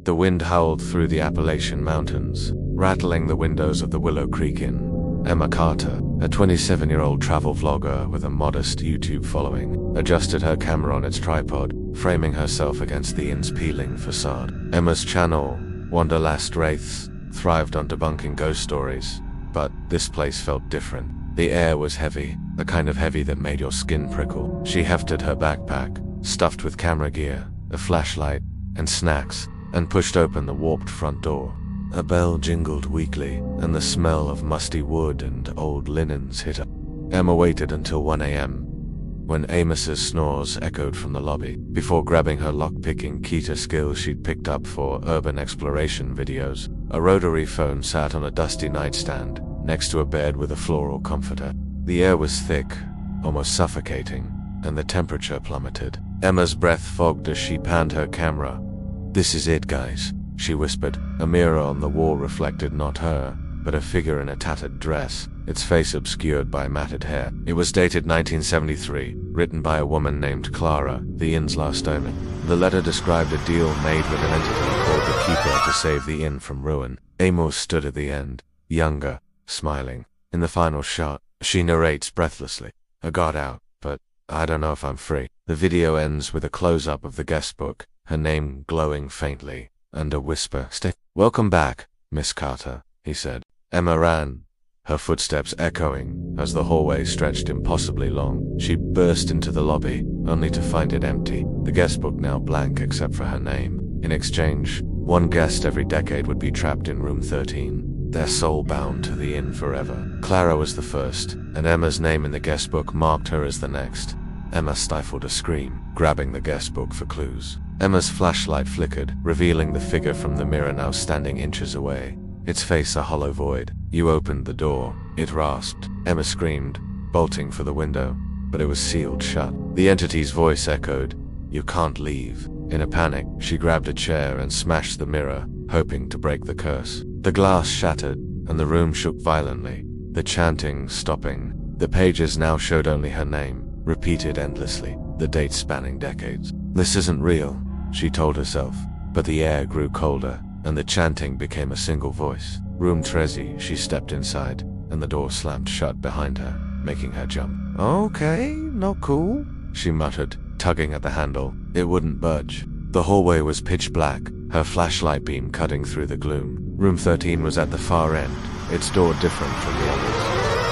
The wind howled through the Appalachian Mountains, rattling the windows of the Willow Creek Inn. Emma Carter, a 27-year-old travel vlogger with a modest YouTube following, adjusted her camera on its tripod, framing herself against the inn's peeling facade. Emma's channel, Wanderlust Wraiths, thrived on debunking ghost stories, but this place felt different. The air was heavy, the kind of heavy that made your skin prickle. She hefted her backpack, stuffed with camera gear, a flashlight, and snacks, and pushed open the warped front door. A bell jingled weakly, and the smell of musty wood and old linens hit her. Emma waited until 1 a.m., when Amos's snores echoed from the lobby, before grabbing her lock-picking key to skills she'd picked up for urban exploration videos. A rotary phone sat on a dusty nightstand, next to a bed with a floral comforter. The air was thick, almost suffocating, and the temperature plummeted. Emma's breath fogged as she panned her camera. "This is it, guys," she whispered. A mirror on the wall reflected not her, but a figure in a tattered dress, its face obscured by matted hair. It was dated 1973, written by a woman named Clara, the inn's last owner. The letter described a deal made with an entity called the Keeper to save the inn from ruin. Amos stood at the end, younger, smiling. In the final shot, she narrates breathlessly, "I got out, but I don't know if I'm free." The video ends with a close-up of the guest book, her name glowing faintly, and a whisper, "Stay." "Welcome back, Miss Carter," he said. Emma ran, her footsteps echoing as the hallway stretched impossibly long. She burst into the lobby, only to find it empty, the guest book now blank except for her name. In exchange, one guest every decade would be trapped in room 13, their soul bound to the inn forever. Clara was the first, and Emma's name in the guest book marked her as the next. Emma stifled a scream, grabbing the guest book for clues. Emma's flashlight flickered, revealing the figure from the mirror now standing inches away, its face a hollow void. "You opened the door," it rasped. Emma screamed, bolting for the window, but it was sealed shut. The entity's voice echoed, "You can't leave." In a panic, she grabbed a chair and smashed the mirror, hoping to break the curse. The glass shattered, and the room shook violently, the chanting stopping. The pages now showed only her name, repeated endlessly, the dates spanning decades. "This isn't real," she told herself, but the air grew colder, and the chanting became a single voice. Room 13, she stepped inside, and the door slammed shut behind her, making her jump. "Okay, not cool," she muttered, tugging at the handle. It wouldn't budge. The hallway was pitch black, her flashlight beam cutting through the gloom. Room 13 was at the far end, its door different from the others.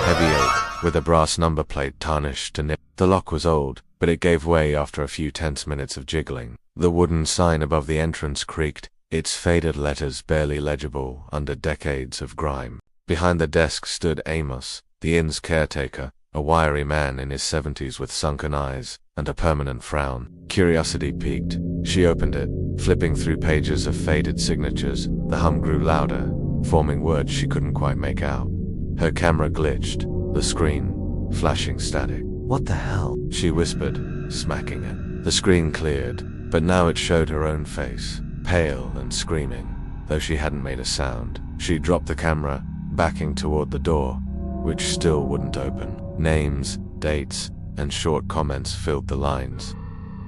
Heavy oak, with a brass number plate tarnished to nip. The lock was old, but it gave way after a few tense minutes of jiggling. The wooden sign above the entrance creaked, its faded letters barely legible under decades of grime. Behind the desk stood Amos, the inn's caretaker, a wiry man in his 70s with sunken eyes and a permanent frown. Curiosity piqued. She opened it, flipping through pages of faded signatures. The hum grew louder, forming words she couldn't quite make out. Her camera glitched, the screen flashing static. "What the hell?" she whispered, smacking it. The screen cleared, but now it showed her own face, pale and screaming. Though she hadn't made a sound, she dropped the camera, backing toward the door, which still wouldn't open. Names, dates, and short comments filled the lines,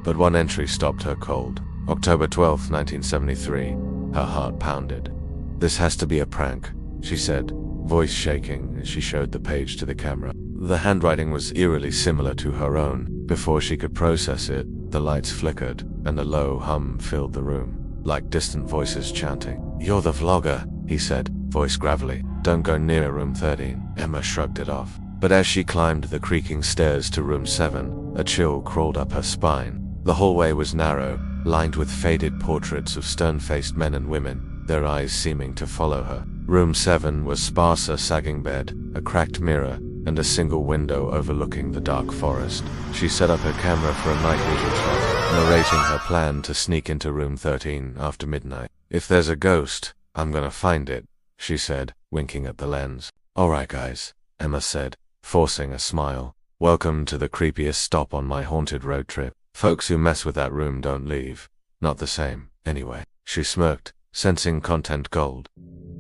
but one entry stopped her cold. October 12th, 1973. Her heart pounded. "This has to be a prank," she said, voice shaking as she showed the page to the camera. The handwriting was eerily similar to her own. Before she could process it, the lights flickered, and a low hum filled the room, like distant voices chanting. "You're the vlogger," he said, voice gravelly. "Don't go near room 13. Emma shrugged it off. But as she climbed the creaking stairs to room 7, a chill crawled up her spine. The hallway was narrow, lined with faded portraits of stern-faced men and women, their eyes seeming to follow her. Room 7 was sparse, a sagging bed, a cracked mirror, and a single window overlooking the dark forest. She set up her camera for a night vision shot, narrating her plan to sneak into room 13 after midnight. "If there's a ghost, I'm gonna find it," she said, winking at the lens. "All right, guys," Emma said, forcing a smile. "Welcome to the creepiest stop on my haunted road trip. Folks who mess with that room don't leave. Not the same, anyway." She smirked, sensing content gold.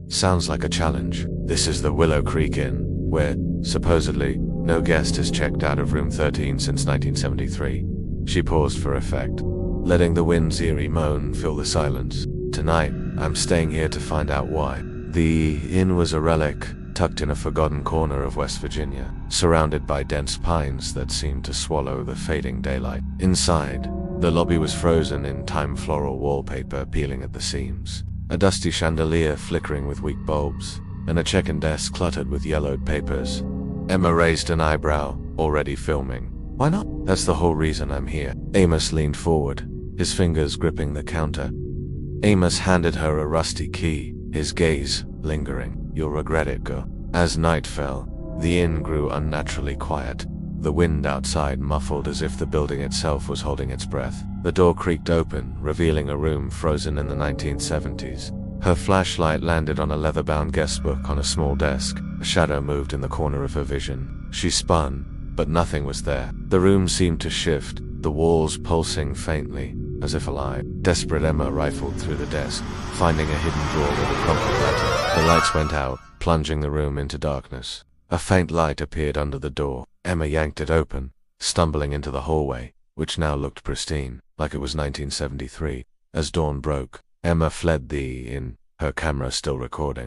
"Sounds like a challenge. This is the Willow Creek Inn, where, supposedly, no guest has checked out of room 13 since 1973. She paused for effect, letting the wind's eerie moan fill the silence. Tonight, I'm staying here to find out why. The inn was a relic, tucked in a forgotten corner of West Virginia, surrounded by dense pines that seemed to swallow the fading daylight. Inside, the lobby was frozen in time floral wallpaper peeling at the seams, a dusty chandelier flickering with weak bulbs, and a check-in desk cluttered with yellowed papers. Emma raised an eyebrow, already filming. Why not? That's the whole reason I'm here. Amos leaned forward, his fingers gripping the counter. Amos handed her a rusty key, his gaze lingering. You'll regret it, girl. As night fell, the inn grew unnaturally quiet. The wind outside muffled as if the building itself was holding its breath. The door creaked open, revealing a room frozen in the 1970s. Her flashlight landed on a leather-bound guest book on a small desk. A shadow moved in the corner of her vision. She spun, but nothing was there. The room seemed to shift, the walls pulsing faintly, as if alive. Desperate Emma rifled through the desk, finding a hidden drawer with a crumpled letter. The lights went out, plunging the room into darkness. A faint light appeared under the door. Emma yanked it open, stumbling into the hallway, which now looked pristine, like it was 1973. As dawn broke, Emma fled the inn, her camera still recording.